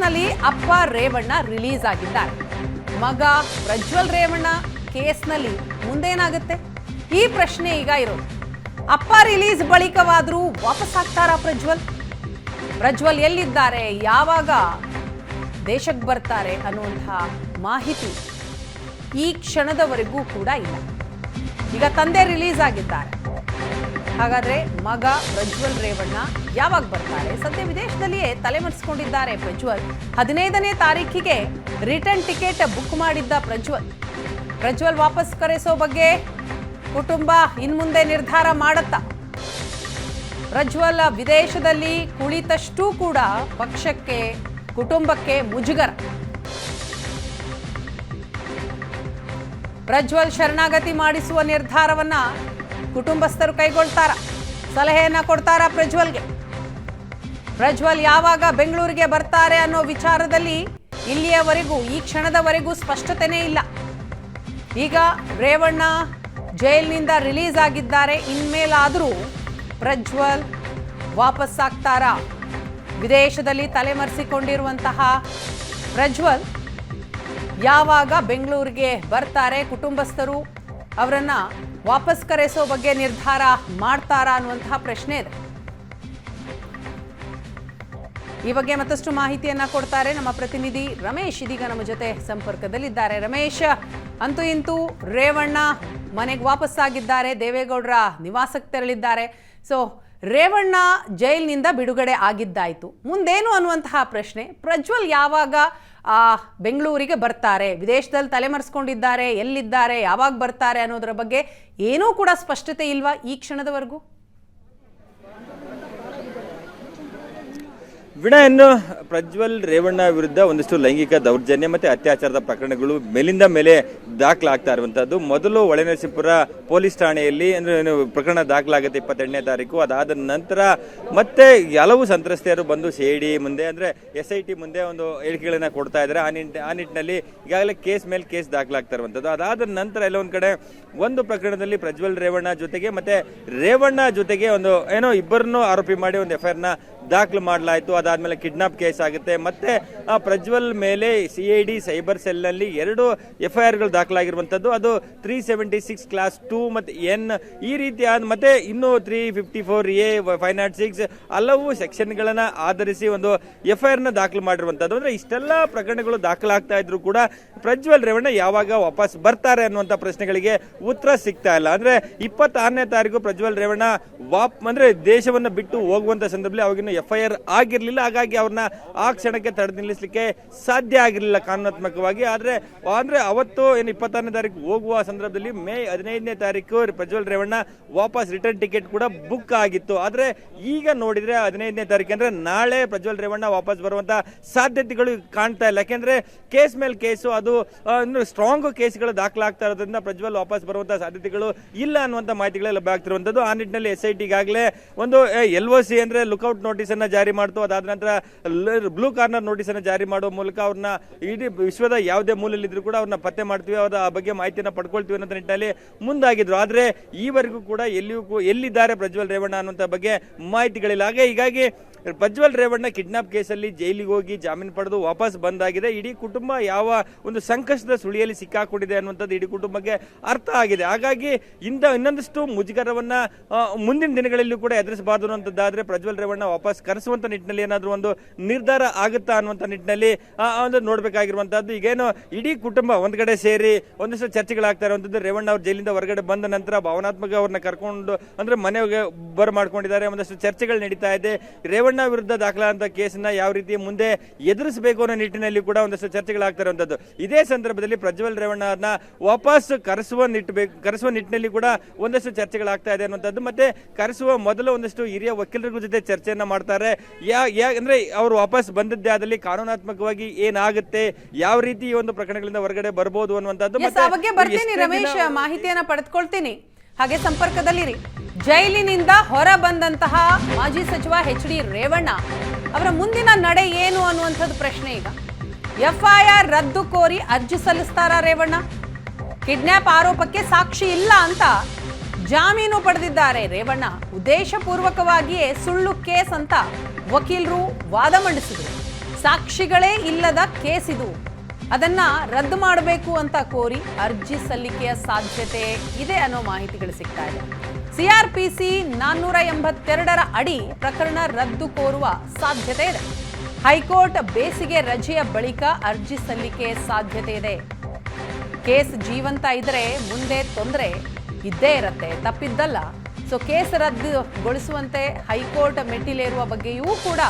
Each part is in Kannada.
ಜೈಲಿನಲ್ಲಿ ಅಪ್ಪ ರೇವಣ್ಣ ರಿಲೀಸ್ ಆಗಿದ್ದಾರೆ. ಮಗ ಪ್ರಜ್ವಲ್ ರೇವಣ್ಣ ಕೇಸ್ನಲ್ಲಿ ಮುಂದೇನಾಗುತ್ತೆ ಈ ಪ್ರಶ್ನೆ ಈಗ ಇರೋದು. ಅಪ್ಪ ರಿಲೀಸ್ ಬಳಿಕವಾದರೂ ವಾಪಸ್ ಆಗ್ತಾರಾ ಪ್ರಜ್ವಲ್ ಎಲ್ಲಿದ್ದಾರೆ, ಯಾವಾಗ ದೇಶಕ್ಕೆ ಬರ್ತಾರೆ ಅನ್ನುವಂತಹ ಮಾಹಿತಿ ಈ ಕ್ಷಣದವರೆಗೂ ಕೂಡ ಇಲ್ಲ. ಈಗ ತಂದೆ ರಿಲೀಸ್ ಆಗಿದ್ದಾರೆ, ಹಾಗಾದ್ರೆ ಮಗ ಪ್ರಜ್ವಲ್ ರೇವಣ್ಣ ಯಾವಾಗ ಬರ್ತಾರೆ? ಸದ್ಯ ವಿದೇಶದಲ್ಲಿಯೇ ತಲೆಮರೆಸಿಕೊಂಡಿದ್ದಾರೆ ಪ್ರಜ್ವಲ್. 15ನೇ ತಾರೀಕಿಗೆ ರಿಟರ್ನ್ ಟಿಕೆಟ್ ಬುಕ್ ಮಾಡಿದ್ದ ಪ್ರಜ್ವಲ್ ವಾಪಸ್ ಕರೆಸೋ ಬಗ್ಗೆ ಕುಟುಂಬ ಇನ್ಮುಂದೆ ನಿರ್ಧಾರ ಮಾಡತ್ತಾ? ಪ್ರಜ್ವಲ್ ವಿದೇಶದಲ್ಲಿ ಕುಳಿತಷ್ಟೂ ಕೂಡ ಪಕ್ಷಕ್ಕೆ ಕುಟುಂಬಕ್ಕೆ ಮುಜುಗರ. ಪ್ರಜ್ವಲ್ ಶರಣಾಗತಿ ಮಾಡಿಸುವ ನಿರ್ಧಾರವನ್ನ ಕುಟುಂಬಸ್ಥರು ಕೈಗೊಳ್ತಾರ, ಸಲಹೆಯನ್ನ ಕೊಡ್ತಾರ ಪ್ರಜ್ವಲ್ ಯಾವಾಗ ಬೆಂಗಳೂರಿಗೆ ಬರ್ತಾರೆ ಅನ್ನೋ ವಿಚಾರದಲ್ಲಿ ಇಲ್ಲಿಯವರೆಗೂ ಈ ಕ್ಷಣದವರೆಗೂ ಸ್ಪಷ್ಟತೆನೇ ಇಲ್ಲ. ಈಗ ರೇವಣ್ಣ ಜೈಲಿನಿಂದ ರಿಲೀಸ್ ಆಗಿದ್ದಾರೆ, ಇನ್ಮೇಲಾದರೂ ಪ್ರಜ್ವಲ್ ವಾಪಸ್ ಆಗ್ತಾರಾ? ವಿದೇಶದಲ್ಲಿ ತಲೆಮರೆಸಿಕೊಂಡಿರುವಂತಹ ಪ್ರಜ್ವಲ್ ಯಾವಾಗ ಬೆಂಗಳೂರಿಗೆ ಬರ್ತಾರೆ, ಕುಟುಂಬಸ್ಥರು ಅವರನ್ನ ವಾಪಸ್ ಕರೆಸೋ ಬಗ್ಗೆ ನಿರ್ಧಾರ ಮಾಡ್ತಾರಾ ಅನ್ನುವಂತಹ ಪ್ರಶ್ನೆ ಇದೆ. ಈ ಬಗ್ಗೆ ಮತ್ತಷ್ಟು ಮಾಹಿತಿಯನ್ನ ಕೊಡ್ತಾರೆ ನಮ್ಮ ಪ್ರತಿನಿಧಿ ರಮೇಶ್. ಇದೀಗ ನಮ್ಮ ಜೊತೆ ಸಂಪರ್ಕದಲ್ಲಿದ್ದಾರೆ. ರಮೇಶ್, ಅಂತೂ ಇಂತೂ ರೇವಣ್ಣ ಮನೆಗೆ ವಾಪಸ್ಸಾಗಿದ್ದಾರೆ, ದೇವೇಗೌಡರ ನಿವಾಸಕ್ಕೆ ತೆರಳಿದ್ದಾರೆ. ಸೊ ರೇವಣ್ಣ ಜೈಲಿನಿಂದ ಬಿಡುಗಡೆ ಆಗಿದ್ದಾಯ್ತು, ಮುಂದೇನು ಅನ್ನುವಂತಹ ಪ್ರಶ್ನೆ. ಪ್ರಜ್ವಲ್ ಯಾವಾಗ ಬೆಂಗಳೂರಿಗೆ ಬರ್ತಾರೆ? ವಿದೇಶದಲ್ಲಿ ತಲೆಮರೆಸ್ಕೊಂಡಿದ್ದಾರೆ, ಎಲ್ಲಿದ್ದಾರೆ, ಯಾವಾಗ ಬರ್ತಾರೆ ಅನ್ನೋದರ ಬಗ್ಗೆ ಏನೂ ಕೂಡ ಸ್ಪಷ್ಟತೆ ಇಲ್ವಾ ಈ ಕ್ಷಣದವರೆಗೂ? ಇನ್ನು ಪ್ರಜ್ವಲ್ ರೇವಣ್ಣ ವಿರುದ್ಧ ಒಂದಿಷ್ಟು ಲೈಂಗಿಕ ದೌರ್ಜನ್ಯ ಮತ್ತೆ ಅತ್ಯಾಚಾರದ ಪ್ರಕರಣಗಳು ಮೇಲಿಂದ ಮೇಲೆ ದಾಖಲಾಗ್ತಾ ಇರುವಂತದ್ದು. ಮೊದಲು ಹೊಳೆನರಸೀಪುರ ಪೊಲೀಸ್ ಠಾಣೆಯಲ್ಲಿ ಅಂದ್ರೆ ಪ್ರಕರಣ ದಾಖಲಾಗುತ್ತೆ 22ನೇ ತಾರೀಕು. ಅದಾದ ನಂತರ ಮತ್ತೆ ಹಲವು ಸಂತ್ರಸ್ತೆಯರು ಬಂದು ಸಿಐಡಿ ಮುಂದೆ ಅಂದ್ರೆ SIT ಮುಂದೆ ಒಂದು ಹೇಳಿಕೆಗಳನ್ನ ಕೊಡ್ತಾ ಇದ್ದಾರೆ. ಆ ನಿಟ್ಟಿನಲ್ಲಿ ಈಗಾಗಲೇ ಕೇಸ್ ಮೇಲೆ ಕೇಸ್ ದಾಖಲಾಗ್ತಾ ಇರುವಂತದ್ದು. ಅದಾದ ನಂತರ ಎಲ್ಲ ಒಂದ್ ಕಡೆ ಒಂದು ಪ್ರಕರಣದಲ್ಲಿ ಪ್ರಜ್ವಲ್ ರೇವಣ್ಣ ಜೊತೆಗೆ ಮತ್ತೆ ರೇವಣ್ಣ ಜೊತೆಗೆ ಒಂದು ಏನೋ ಇಬ್ಬರನ್ನು ಆರೋಪಿ ಮಾಡಿ ಒಂದು FIR ನ ದಾಖಲು ಮಾಡಲಾಯಿತು. ಅದಾದ್ಮೇಲೆ ಕಿಡ್ನಾಪ್ ಕೇಸ್ ಆಗುತ್ತೆ. ಮತ್ತೆ ಆ ಪ್ರಜ್ವಲ್ ಮೇಲೆ CID ಸೈಬರ್ ಸೆಲ್ ನಲ್ಲಿ 2 FIR ಗಳು ದಾಖಲಾಗಿರುವಂತದ್ದು. ಅದು 376 ಕ್ಲಾಸ್ 2 ಮತ್ತೆ N ಈ ರೀತಿಯಾದ ಮತ್ತೆ ಇನ್ನು 354A 506 ಹಲವು ಸೆಕ್ಷನ್ ಗಳನ್ನ ಆಧರಿಸಿ ಒಂದು FIR ನ ದಾಖಲು ಮಾಡಿರುವಂತದ್ದು. ಅಂದ್ರೆ ಇಷ್ಟೆಲ್ಲ ಪ್ರಕರಣಗಳು ದಾಖಲಾಗ್ತಾ ಇದ್ರು ಕೂಡ ಪ್ರಜ್ವಲ್ ರೇವಣ್ಣ ಯಾವಾಗ ವಾಪಸ್ ಬರ್ತಾರೆ ಅನ್ನುವಂತ ಪ್ರಶ್ನೆಗಳಿಗೆ ಉತ್ತರ ಸಿಗ್ತಾ ಇಲ್ಲ. ಅಂದ್ರೆ 26ನೇ ತಾರೀಕು ಪ್ರಜ್ವಲ್ ರೇವಣ್ಣ ಅಂದ್ರೆ ದೇಶವನ್ನ ಬಿಟ್ಟು ಹೋಗುವಂತ ಸಂದರ್ಭದಲ್ಲಿ ಅವಾಗಿನ FIR ಆಗಿರ್ಲಿಲ್ಲ. ಹಾಗಾಗಿ ಅವ್ರನ್ನ ಆ ಕ್ಷಣಕ್ಕೆ ತಡೆದು ನಿಲ್ಲಿಸಲಿಕ್ಕೆ ಸಾಧ್ಯ ಆಗಿರಲಿಲ್ಲ ಕಾನೂನಾತ್ಮಕವಾಗಿ. ಆದ್ರೆ ಅವತ್ತು ಏನು 26ನೇ ತಾರೀಕು ಹೋಗುವ ಸಂದರ್ಭದಲ್ಲಿ ಮೇ 15ನೇ ತಾರೀಕು ಪ್ರಜ್ವಲ್ ರೇವಣ್ಣ ವಾಪಸ್ ರಿಟರ್ನ್ ಟಿಕೆಟ್ ಕೂಡ ಬುಕ್ ಆಗಿತ್ತು. ಆದ್ರೆ ಈಗ ನೋಡಿದ್ರೆ 15ನೇ ತಾರೀಕು ಅಂದ್ರೆ ನಾಳೆ ಪ್ರಜ್ವಲ್ ರೇವಣ್ಣ ವಾಪಸ್ ಬರುವಂತ ಸಾಧ್ಯತೆಗಳು ಕಾಣ್ತಾ ಇಲ್ಲ. ಯಾಕೆಂದ್ರೆ ಕೇಸ್ ಮೇಲೆ ಕೇಸು ಅದು ಸ್ಟ್ರಾಂಗ್ ಕೇಸ್ಗಳು ದಾಖಲಾಗ್ತಾ ಇರೋದ್ರಿಂದ ಪ್ರಜ್ವಲ್ ವಾಪಸ್ ಬರುವಂತಹ ಸಾಧ್ಯತೆಗಳು ಇಲ್ಲ ಅನ್ನುವಂತ ಮಾಹಿತಿಗಳು ಲಭ್ಯ ಆಗ್ತಿರುವಂತದ್ದು. ಆ ನಿಟ್ಟಿನಲ್ಲಿ SIT ಈಗಾಗಲೇ ಒಂದು LOC ಅಂದ್ರೆ ಲುಕ್ಔಟ್ ನೋಟಿಸ್ ಅನ್ನ ಜಾರಿ ಮಾಡ್ತು. ಅದಾದ ನಂತರ ಬ್ಲೂ ಕಾರ್ನರ್ ನೋಟಿಸ್ ಅನ್ನ ಜಾರಿ ಮಾಡುವ ಮೂಲಕ ಅವ್ರನ್ನ ಇಡೀ ವಿಶ್ವದ ಯಾವುದೇ ಮೂಲೆಯಲ್ಲಿದ್ರು ಕೂಡ ಅವ್ರನ್ನ ಪತ್ತೆ ಮಾಡ್ತೀವಿ, ಆ ಬಗ್ಗೆ ಮಾಹಿತಿಯನ್ನ ಪಡ್ಕೊಳ್ತೀವಿ ಅನ್ನೋ ನಿಟ್ಟಿನಲ್ಲಿ ಮುಂದಾಗಿದ್ರು. ಆದ್ರೆ ಈವರೆಗೂ ಕೂಡ ಎಲ್ಲಿದ್ದಾರೆ ಪ್ರಜ್ವಲ್ ರೇವಣ್ಣ ಅನ್ನುವಂತ ಬಗ್ಗೆ ಮಾಹಿತಿಗಳಿಲ್ಲ. ಹೀಗಾಗಿ ಪ್ರಜ್ವಲ್ ರೇವಣ್ಣ ಕಿಡ್ನಾಪ್ ಕೇಸಲ್ಲಿ ಜೈಲಿಗೆ ಹೋಗಿ ಜಾಮೀನು ಪಡೆದು ವಾಪಸ್ ಬಂದಾಗಿದೆ. ಇಡೀ ಕುಟುಂಬ ಯಾವ ಒಂದು ಸಂಕಷ್ಟದ ಸುಳಿಯಲ್ಲಿ ಸಿಕ್ಕಾಕೊಂಡಿದೆ ಅನ್ನುವಂಥದ್ದು ಇಡೀ ಕುಟುಂಬಕ್ಕೆ ಅರ್ಥ ಆಗಿದೆ. ಹಾಗಾಗಿ ಇನ್ನೊಂದಷ್ಟು ಮುಜುಗರವನ್ನ ಮುಂದಿನ ದಿನಗಳಲ್ಲಿ ಕೂಡ ಎದುರಿಸಬಾರದು ಅನ್ನುವಂಥದ್ದಾದ್ರೆ ಪ್ರಜ್ವಲ್ ರೇವಣ್ಣ ವಾಪಸ್ ಕರೆಸುವಂತ ನಿಟ್ಟಿನಲ್ಲಿ ಏನಾದ್ರೂ ಒಂದು ನಿರ್ಧಾರ ಆಗುತ್ತಾ ಅನ್ನುವಂಥ ನಿಟ್ಟಿನಲ್ಲಿ ಒಂದು ನೋಡ್ಬೇಕಾಗಿರುವಂತದ್ದು. ಈಗೇನು ಇಡೀ ಕುಟುಂಬ ಒಂದ್ ಕಡೆ ಸೇರಿ ಒಂದಷ್ಟು ಚರ್ಚೆಗಳಾಗ್ತಾ ಇರುವಂತದ್ದು. ರೇವಣ್ಣ ಅವ್ರ ಜೈಲಿಂದ ಹೊರಗಡೆ ಬಂದ ನಂತರ ಭಾವನಾತ್ಮಕ ಅವ್ರನ್ನ ಕರ್ಕೊಂಡು ಅಂದ್ರೆ ಮನೆಗೆ ಮಾಡ್ಕೊಂಡಿದ್ದಾರೆ. ಒಂದಷ್ಟು ಚರ್ಚೆಗಳು ನಡೀತಾ ಇದೆ. ರೇವಣ್ಣ ವಿರುದ್ಧ ದಾಖಲಾದಂತ ಕೇಸನ್ನ ಯಾವ ರೀತಿ ಮುಂದೆ ಎದುರಿಸಬೇಕು ಅನ್ನೋ ನಿಟ್ಟಿನಲ್ಲಿ ಕೂಡ ಒಂದಷ್ಟು ಚರ್ಚೆಗಳಾಗ್ತಾ ಇರುವಂತದ್ದು. ಇದೇ ಸಂದರ್ಭದಲ್ಲಿ ಪ್ರಜ್ವಲ್ ರೇವಣ್ಣ ಅವ್ರನ್ನ ವಾಪಸ್ ಕರೆಸುವ ನಿಟ್ಟಿನಲ್ಲಿ ಕೂಡ ಒಂದಷ್ಟು ಚರ್ಚೆಗಳಾಗ್ತಾ ಇದೆ ಅನ್ನುವಂಥದ್ದು. ಮತ್ತೆ ಕರೆಸುವ ಮೊದಲು ಒಂದಷ್ಟು ಹಿರಿಯ ವಕೀಲರ ಜೊತೆ ಚರ್ಚೆಯನ್ನ ಮಾಡ್ತಾರೆ. ಅಂದ್ರೆ ಅವರು ವಾಪಸ್ ಬಂದಿದ್ದೇ ಆದಲ್ಲಿ ಕಾನೂನಾತ್ಮಕವಾಗಿ ಏನಾಗುತ್ತೆ, ಯಾವ ರೀತಿ ಈ ಒಂದು ಪ್ರಕರಣಗಳಿಂದ ಹೊರಗಡೆ ಬರಬಹುದು ಅನ್ನುವಂಥದ್ದು. ರಮೇಶ್, ಮಾಹಿತಿಯನ್ನ ಪಡೆದುಕೊಳ್ತೀನಿ, ಹಾಗೆ ಸಂಪರ್ಕದಲ್ಲಿರಿ. ಜೈಲಿನಿಂದ ಹೊರ ಬಂದಂತಹ ಮಾಜಿ ಸಚಿವ HD ರೇವಣ್ಣ ಅವರ ಮುಂದಿನ ನಡೆ ಏನು ಅನ್ನುವಂಥದ್ದು ಪ್ರಶ್ನೆ. ಈಗ FIR ರದ್ದು ಕೋರಿ ಅರ್ಜಿ ಸಲ್ಲಿಸ್ತಾರ ರೇವಣ್ಣ? ಕಿಡ್ನಾಪ್ ಆರೋಪಕ್ಕೆ ಸಾಕ್ಷಿ ಇಲ್ಲ ಅಂತ ಜಾಮೀನು ಪಡೆದಿದ್ದಾರೆ ರೇವಣ್ಣ. ಉದ್ದೇಶಪೂರ್ವಕವಾಗಿಯೇ ಸುಳ್ಳು ಕೇಸ್ ಅಂತ ವಕೀಲರು ವಾದ ಮಂಡಿಸಿದರು. ಸಾಕ್ಷಿಗಳೇ ಇಲ್ಲದ ಕೇಸ್ ಇದು, ಅದನ್ನ ರದ್ದು ಮಾಡಬೇಕು ಅಂತ ಕೋರಿ ಅರ್ಜಿ ಸಲ್ಲಿಕೆಯ ಸಾಧ್ಯತೆ ಇದೆ ಅನ್ನೋ ಮಾಹಿತಿಗಳು ಸಿಗ್ತಾ ಇದೆ. ಸಿಆರ್ಪಿಸಿ 482 ಅಡಿ ಪ್ರಕರಣ ರದ್ದು ಕೋರುವ ಸಾಧ್ಯತೆ ಇದೆ. ಹೈಕೋರ್ಟ್ ಬೇಸಿಗೆ ರಜೆಯ ಬಳಿಕ ಅರ್ಜಿ ಸಲ್ಲಿಕೆ ಸಾಧ್ಯತೆ ಇದೆ. ಕೇಸ್ ಜೀವಂತ ಇದ್ರೆ ಮುಂದೆ ತೊಂದರೆ ಇದ್ದೇ ಇರುತ್ತೆ, ತಪ್ಪಿದ್ದಲ್ಲ. ಸೊ ಕೇಸ್ ರದ್ದುಗೊಳಿಸುವಂತೆ ಹೈಕೋರ್ಟ್ ಮೆಟ್ಟಿಲೇರುವ ಬಗ್ಗೆಯೂ ಕೂಡ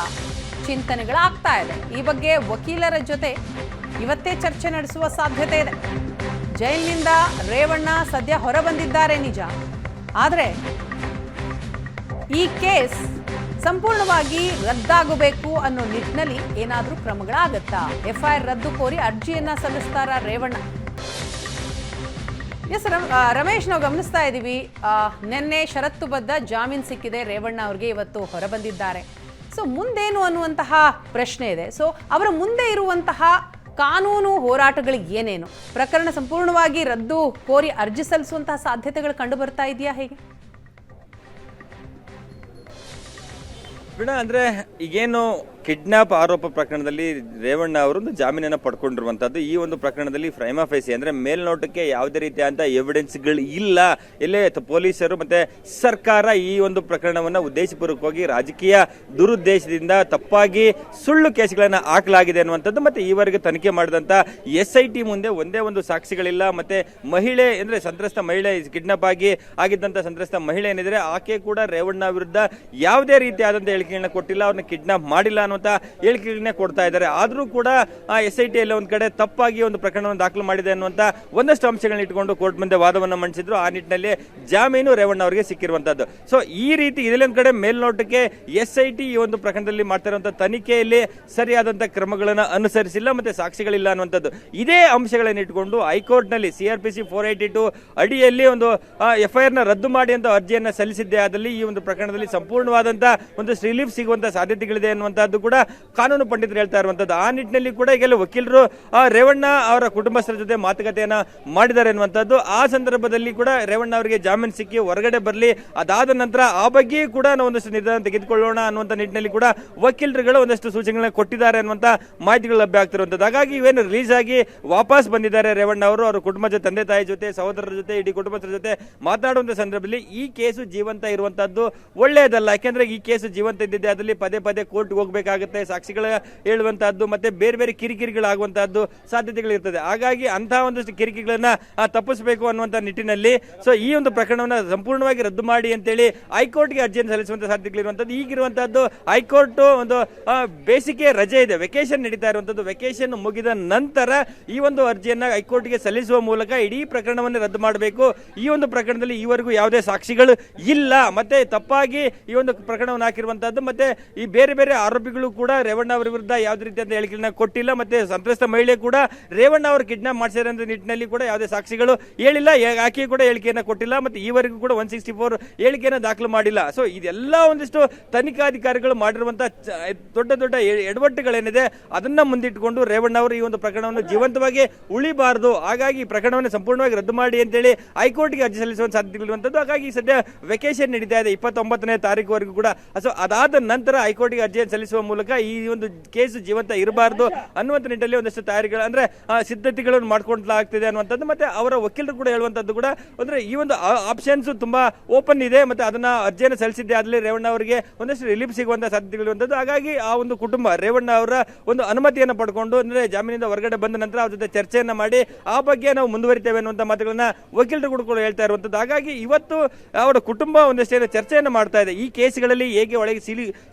ಚಿಂತನೆಗಳಾಗ್ತಾ ಇದೆ. ಈ ಬಗ್ಗೆ ವಕೀಲರ ಜೊತೆ ಇವತ್ತೇ ಚರ್ಚೆ ನಡೆಸುವ ಸಾಧ್ಯತೆ ಇದೆ. ಜೈಲಿನಿಂದ ರೇವಣ್ಣ ಸದ್ಯ ಹೊರಬಂದಿದ್ದಾರೆ ನಿಜ, ಆದರೆ ಈ ಕೇಸ್ ಸಂಪೂರ್ಣವಾಗಿ ರದ್ದಾಗಬೇಕು ಅನ್ನೋ ನಿಟ್ಟಿನಲ್ಲಿ ಏನಾದರೂ ಕ್ರಮಗಳಾಗತ್ತಾ? ಎಫ್ಐಆರ್ ರದ್ದು ಕೋರಿ ಅರ್ಜಿಯನ್ನ ಸಲ್ಲಿಸ್ತಾರ ರೇವಣ್ಣ? ಎಸ್ ರಮೇಶ್, ನಾವು ಗಮನಿಸ್ತಾ ಇದ್ದೀವಿ, ನಿನ್ನೆ ಷರತ್ತುಬದ್ಧ ಜಾಮೀನು ಸಿಕ್ಕಿದೆ ರೇವಣ್ಣ ಅವ್ರಿಗೆ, ಇವತ್ತು ಹೊರಬಂದಿದ್ದಾರೆ. ಸೊ ಮುಂದೇನು ಅನ್ನುವಂತಹ ಪ್ರಶ್ನೆ ಇದೆ. ಸೊ ಅವರ ಮುಂದೆ ಇರುವಂತಹ ಕಾನೂನು ಹೋರಾಟಗಳಿಗೆ ಏನೇನು? ಪ್ರಕರಣ ಸಂಪೂರ್ಣವಾಗಿ ರದ್ದು ಕೋರಿ ಅರ್ಜಿ ಸಲ್ಲಿಸುವಂತಹ ಸಾಧ್ಯತೆಗಳು ಕಂಡು ಬರ್ತಾ ಇದೆಯಾ ಹೇಗೆ? ಅಂದ್ರೆ ಈಗೇನು ಕಿಡ್ನಾಪ್ ಆರೋಪ ಪ್ರಕರಣದಲ್ಲಿ ರೇವಣ್ಣ ಅವರೊಂದು ಜಾಮೀನನ್ನು ಪಡ್ಕೊಂಡಿರುವಂತದ್ದು. ಈ ಒಂದು ಪ್ರಕರಣದಲ್ಲಿ ಪ್ರೈಮಾ ಫೇಸಿ ಅಂದ್ರೆ ಮೇಲ್ನೋಟಕ್ಕೆ ಯಾವುದೇ ರೀತಿಯಾದಂತಹ ಎವಿಡೆನ್ಸ್ಗಳು ಇಲ್ಲ. ಎಲ್ಲೇ ಪೊಲೀಸರು ಮತ್ತೆ ಸರ್ಕಾರ ಈ ಒಂದು ಪ್ರಕರಣವನ್ನ ಉದ್ದೇಶಪೂರ್ವಕವಾಗಿ ರಾಜಕೀಯ ದುರುದ್ದೇಶದಿಂದ ತಪ್ಪಾಗಿ ಸುಳ್ಳು ಕೇಸ್ಗಳನ್ನ ಹಾಕಲಾಗಿದೆ ಅನ್ನುವಂಥದ್ದು. ಮತ್ತೆ ಈವರೆಗೆ ತನಿಖೆ ಮಾಡಿದಂತ SIT ಮುಂದೆ ಒಂದೇ ಒಂದು ಸಾಕ್ಷಿಗಳಿಲ್ಲ. ಮತ್ತೆ ಮಹಿಳೆ ಅಂದ್ರೆ ಸಂತ್ರಸ್ತ ಮಹಿಳೆ, ಕಿಡ್ನಾಪ್ ಆಗಿದ್ದಂತ ಸಂತ್ರಸ್ತ ಮಹಿಳೆ ಏನಿದ್ರೆ ಆಕೆ ಕೂಡ ರೇವಣ್ಣ ವಿರುದ್ಧ ಯಾವುದೇ ರೀತಿಯಾದಂತ ಹೇಳಿಕೆಗಳನ್ನ ಕೊಟ್ಟಿಲ್ಲ, ಅವ್ರನ್ನ ಕಿಡ್ನಾಪ್ ಮಾಡಿಲ್ಲ ಅನ್ನುವಂತ ಹೇಳಿಕೆಗಳನ್ನೇ ಕೊಡ್ತಾ ಇದ್ದಾರೆ. ಆದ್ರೂ ಕೂಡ SIT ಎಲ್ಲ ಒಂದ್ ಕಡೆ ತಪ್ಪಾಗಿ ಒಂದು ಪ್ರಕರಣವನ್ನು ದಾಖಲು ಮಾಡಿದೆ ಅನ್ನುವಂತ ಒಂದಷ್ಟು ಅಂಶಗಳನ್ನ ಇಟ್ಕೊಂಡು ಕೋರ್ಟ್ ಮುಂದೆ ವಾದವನ್ನ ಮಂಡಿಸಿದ್ರು. ಆ ನಿಟ್ಟಿನಲ್ಲಿ ಜಾಮೀನು ರೇವಣ್ಣ ಅವರಿಗೆ ಸಿಕ್ಕಿರುವಂತದ್ದು. ಸೊ ಈ ರೀತಿ ಇದೊಂದು ಕಡೆ ಮೇಲ್ನೋಟಕ್ಕೆ SIT ಈ ಒಂದು ಪ್ರಕರಣದಲ್ಲಿ ಮಾಡ್ತಾ ಇರುವಂತಹ ತನಿಖೆಯಲ್ಲಿ ಸರಿಯಾದಂತಹ ಕ್ರಮಗಳನ್ನ ಅನುಸರಿಸಿಲ್ಲ, ಮತ್ತೆ ಸಾಕ್ಷಿಗಳಿಲ್ಲ ಅನ್ನುವಂಥದ್ದು. ಇದೇ ಅಂಶಗಳನ್ನ ಇಟ್ಕೊಂಡು ಹೈಕೋರ್ಟ್ ನಲ್ಲಿ CRPC 482 ಅಡಿಯಲ್ಲಿ ಒಂದು FIR ನ ರದ್ದು ಮಾಡಿ ಅಂತ ಅರ್ಜಿಯನ್ನ ಸಲ್ಲಿಸಿದ್ದೆ. ಆದಲ್ಲಿ ಈ ಒಂದು ಪ್ರಕರಣದಲ್ಲಿ ಸಂಪೂರ್ಣವಾದಂತಹ ಒಂದು ರಿಲೀಫ್ ಸಿಗುವಂತಹ ಸಾಧ್ಯತೆಗಳಿದೆ ಅನ್ನುವಂತಹದ್ದು ಕೂಡ ಕಾನೂನು ಪಂಡಿತರು ಹೇಳ್ತಾ ಇರುವಂತದ್ದು. ಆ ನಿಟ್ಟಿನಲ್ಲಿ ಕೂಡ ಈಗೆಲ್ಲ ವಕೀಲರು ರೇವಣ್ಣ ಅವರ ಕುಟುಂಬಸ್ಥರ ಜೊತೆ ಮಾತುಕತೆಯನ್ನ ಮಾಡಿದ್ದಾರೆ ಅನ್ನುವಂಥದ್ದು. ಆ ಸಂದರ್ಭದಲ್ಲಿ ಕೂಡ ರೇವಣ್ಣ ಅವರಿಗೆ ಜಾಮೀನು ಸಿಕ್ಕಿ ಹೊರಗಡೆ ಬರಲಿ, ಅದಾದ ನಂತರ ಆ ಬಗ್ಗೆ ಕೂಡ ನಾವು ಒಂದಷ್ಟು ನಿರ್ಧಾರ ತೆಗೆದುಕೊಳ್ಳೋಣ ಅನ್ನುವಂಥ ನಿಟ್ಟಿನಲ್ಲಿ ಕೂಡ ವಕೀಲರುಗಳು ಒಂದಷ್ಟು ಸೂಚನೆಗಳನ್ನ ಕೊಟ್ಟಿದ್ದಾರೆ ಅನ್ನುವಂಥ ಮಾಹಿತಿಗಳು ಲಭ್ಯ ಆಗ್ತಿರುವಂಥದ್ದು. ಹಾಗಾಗಿ ಇವೇನು ರಿಲೀಸ್ ಆಗಿ ವಾಪಸ್ ಬಂದಿದ್ದಾರೆ ರೇವಣ್ಣ ಅವರು, ಅವರ ಕುಟುಂಬದ ತಂದೆ ತಾಯಿ ಜೊತೆ, ಸಹೋದರರ ಜೊತೆ, ಇಡೀ ಕುಟುಂಬಸ್ಥರ ಜೊತೆ ಮಾತನಾಡುವಂತ ಸಂದರ್ಭದಲ್ಲಿ ಈ ಕೇಸು ಜೀವಂತ ಇರುವಂತಹದ್ದು ಒಳ್ಳೆಯದಲ್ಲ. ಯಾಕೆಂದ್ರೆ ಈ ಕೇಸು ಜೀವಂತ ಇದ್ದಿದೆ, ಅದರಲ್ಲಿ ಪದೇ ಪದೇ ಕೋರ್ಟ್ ಹೋಗಬೇಕಾಗುತ್ತೆ, ಸಾಕ್ಷಿಗಳ ಹೇಳುವಂತಹದ್ದು ಮತ್ತೆ ಬೇರೆ ಬೇರೆ ಕಿರಿಕಿರಿಗಳಾಗುವಂತಹದ್ದು ಸಾಧ್ಯತೆಗಳು ಇರ್ತದೆ. ಹಾಗಾಗಿ ಅಂತಹ ಒಂದಷ್ಟು ಕಿರಿಕಿರಿಗಳನ್ನ ತಪ್ಪಿಸಬೇಕು ಅನ್ನುವಂತ ನಿಟ್ಟಿನಲ್ಲಿ ಸೊ ಈ ಒಂದು ಪ್ರಕರಣವನ್ನ ಸಂಪೂರ್ಣವಾಗಿ ರದ್ದು ಮಾಡಿ ಅಂತೇಳಿ ಹೈಕೋರ್ಟ್ಗೆ ಅರ್ಜಿಯನ್ನು ಸಲ್ಲಿಸುವಂತ ಸಾಧ್ಯತೆಗಳಿರುವಂತದ್ದು. ಈಗಿರುವಂತಹದ್ದು ಹೈಕೋರ್ಟ್ ಒಂದು ಬೇಸಿಗೆ ರಜೆ ಇದೆ, ವೆಕೇಶನ್ ನಡೀತಾ ಇರುವಂತದ್ದು. ವೆಕೇಶನ್ ಮುಗಿದ ನಂತರ ಈ ಒಂದು ಅರ್ಜಿಯನ್ನ ಹೈಕೋರ್ಟ್ಗೆ ಸಲ್ಲಿಸುವ ಮೂಲಕ ಇಡೀ ಪ್ರಕರಣವನ್ನು ರದ್ದು ಮಾಡಬೇಕು. ಈ ಒಂದು ಪ್ರಕರಣದಲ್ಲಿ ಈವರೆಗೂ ಯಾವುದೇ ಸಾಕ್ಷಿಗಳು ಇಲ್ಲ, ಮತ್ತೆ ತಪ್ಪಾಗಿ ಈ ಒಂದು ಪ್ರಕರಣವನ್ನು ಹಾಕಿರುವಂತಹದ್ದು. ಮತ್ತೆ ಈ ಬೇರೆ ಬೇರೆ ಆರೋಪಿಗಳು ಕೂಡ ರೇವಣ್ಣ ಅವರ ವಿರುದ್ಧ ಯಾವುದೇ ರೀತಿಯಾದ ಹೇಳಿಕೆಗಳನ್ನ ಕೊಟ್ಟಿಲ್ಲ. ಮತ್ತೆ ಸಂತ್ರಸ್ತ ಮಹಿಳೆ ಕೂಡ ರೇವಣ್ಣ ಅವರು ಕಿಡ್ನಾಪ್ ಮಾಡಿಸಿರೋ ನಿಟ್ಟಿನಲ್ಲಿ ಕೂಡ ಯಾವುದೇ ಸಾಕ್ಷಿಗಳು ಹೇಳಿಲ್ಲ, ಆಕೆ ಕೂಡ ಹೇಳಿಕೆಯನ್ನ ಕೊಟ್ಟಿಲ್ಲ. ಮತ್ತೆ ಈವರೆಗೂ ಕೂಡ 164 ಹೇಳಿಕೆಯನ್ನ ದಾಖಲು ಮಾಡಿಲ್ಲ. ಸೊ ಇದೆಲ್ಲ ಒಂದಿಷ್ಟು ತನಿಖಾಧಿಕಾರಿಗಳು ಮಾಡಿರುವಂತಹ ದೊಡ್ಡ ದೊಡ್ಡ ಎಡವಟ್ಟುಗಳೇನಿದೆ ಅದನ್ನ ಮುಂದಿಟ್ಟುಕೊಂಡು ರೇವಣ್ಣ ಅವರು ಈ ಒಂದು ಪ್ರಕರಣವನ್ನು ಜೀವಂತವಾಗಿ ಉಳಿಬಾರದು, ಹಾಗಾಗಿ ಪ್ರಕರಣವನ್ನು ಸಂಪೂರ್ಣವಾಗಿ ರದ್ದು ಮಾಡಿ ಅಂತೇಳಿ ಹೈಕೋರ್ಟ್ಗೆ ಅರ್ಜಿ ಸಲ್ಲಿಸುವ ಸಾಧ್ಯತೆಗಳಿರುವಂತದ್ದು. ಹಾಗಾಗಿ ಸದ್ಯ ವೆಕೇಶನ್ ನಡೀತಾ ಇದೆ 29ನೇ ತಾರೀಕುವರೆಗೂ ಕೂಡ. ಸೊ ಅದಾದ ನಂತರ ಹೈಕೋರ್ಟ್ಗೆ ಅರ್ಜಿಯನ್ನು ಸಲ್ಲಿಸುವ ಮೂಲಕ ಈ ಒಂದು ಕೇಸು ಜೀವಂತ ಇರಬಾರದು ಅನ್ನುವಂಥ ನಿಟ್ಟಿನಲ್ಲಿ ಒಂದಷ್ಟು ತಯಾರಿಗಳು ಅಂದ್ರೆ ಸಿದ್ಧತೆಗಳನ್ನು ಮಾಡ್ಕೊಂಡ್ಲಾಗ್ತಿದೆ ಅನ್ನುವಂಥದ್ದು. ಮತ್ತೆ ಅವರ ವಕೀಲರು ಕೂಡ ಹೇಳುವಂತದ್ದು ಕೂಡ ಅಂದ್ರೆ ಈ ಒಂದು ಆಪ್ಷನ್ಸ್ ತುಂಬಾ ಓಪನ್ ಇದೆ, ಮತ್ತೆ ಅದನ್ನ ಅರ್ಜಿಯನ್ನು ಸಲ್ಲಿಸಿದ್ದೆ ಆದಲ್ಲಿ ರೇವಣ್ಣ ಅವರಿಗೆ ಒಂದಷ್ಟು ರಿಲೀಫ್ ಸಿಗುವಂತಹ ಸಾಧ್ಯತೆಗಳಿರುವಂತದ್ದು. ಹಾಗಾಗಿ ಆ ಒಂದು ಕುಟುಂಬ ರೇವಣ್ಣ ಅವರ ಒಂದು ಅನುಮತಿಯನ್ನು ಪಡ್ಕೊಂಡು ಅಂದ್ರೆ ಜಾಮೀನಿಂದ ಹೊರಗಡೆ ಬಂದ ನಂತರ ಅವ್ರ ಜೊತೆ ಚರ್ಚೆಯನ್ನ ಮಾಡಿ ಆ ಬಗ್ಗೆ ನಾವು ಮುಂದುವರಿತೇವೆ ಅನ್ನುವಂಥ ಮಾತುಗಳನ್ನ ವಕೀಲರು ಕೂಡ ಹೇಳ್ತಾ ಇರುವಂತದ್ದು. ಹಾಗಾಗಿ ಇವತ್ತು ಅವರ ಕುಟುಂಬ ಒಂದಷ್ಟು ಚರ್ಚೆಯನ್ನು ಮಾಡ್ತಾ ಇದೆ. ಈ ಕೇಸ್ಗಳಲ್ಲಿ ಹೇಗೆ ಒಳಗೆ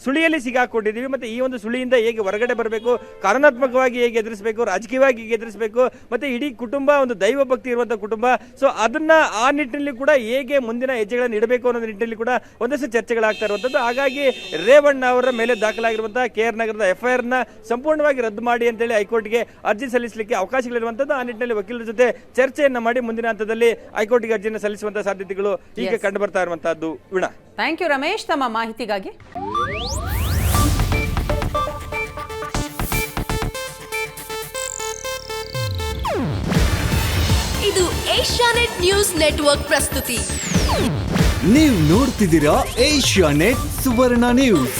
ಸುಳಿಯಲ್ಲಿ ಸಿಗಾಕೊಂಡಿದ್ದೀವಿ, ಮತ್ತೆ ಈ ಒಂದು ಸುಳಿಯಿಂದ ಹೇಗೆ ಹೊರಗಡೆ ಬರಬೇಕು, ಕಾನೂನಾತ್ಮಕವಾಗಿ ಹೇಗೆ ಎದುರಿಸಬೇಕು, ರಾಜಕೀಯವಾಗಿ ಹೇಗೆ ಎದುರಿಸಬೇಕು, ಮತ್ತೆ ಇಡೀ ಕುಟುಂಬ ಒಂದು ದೈವ ಭಕ್ತಿ ಇರುವಂತಹ ಕುಟುಂಬ. ಸೊ ಅದನ್ನ ಆ ನಿಟ್ಟಿನಲ್ಲಿ ಕೂಡ ಹೇಗೆ ಮುಂದಿನ ಹೆಜ್ಜೆಗಳನ್ನು ಇಡಬೇಕು ಅನ್ನೋ ನಿಟ್ಟಿನಲ್ಲಿ ಕೂಡ ಒಂದಷ್ಟು ಚರ್ಚೆಗಳಾಗ್ತಾ ಇರುವಂತದ್ದು. ಹಾಗಾಗಿ ರೇವಣ್ಣ ಅವರ ಮೇಲೆ ದಾಖಲಾಗಿರುವಂತಹ KR ನಗರದ FIR ನ ಸಂಪೂರ್ಣವಾಗಿ ರದ್ದು ಮಾಡಿ ಅಂತೇಳಿ ಹೈಕೋರ್ಟ್ಗೆ ಅರ್ಜಿ ಸಲ್ಲಿಸಲಿಕ್ಕೆ ಅವಕಾಶಗಳಿರುವಂತದ್ದು. ಆ ನಿಟ್ಟಿನಲ್ಲಿ ವಕೀಲರ ಜೊತೆ ಚರ್ಚೆಯನ್ನ ಮಾಡಿ ಮುಂದಿನ ಹಂತದಲ್ಲಿ ಹೈಕೋರ್ಟ್ಗೆ ಅರ್ಜಿಯನ್ನು ಸಲ್ಲಿಸುವಂತಹ ಸಾಧ್ಯತೆಗಳು ಈಗ ಕಂಡು ಬರ್ತಾ ಇರುವಂತಹದ್ದು. ವೀಣಾ, ಥ್ಯಾಂಕ್ ಯು ರಮೇಶ್ ತಮ್ಮ ಮಾಹಿತಿಗಾಗಿ. ಇದು ಏಷ್ಯಾನೆಟ್ ನ್ಯೂಸ್ ನೆಟ್ವರ್ಕ್ ಪ್ರಸ್ತುತಿ. ನೀವು ನೋಡ್ತಿದ್ದೀರಾ ಏಷ್ಯಾನೆಟ್ ಸುವರ್ಣ ನ್ಯೂಸ್.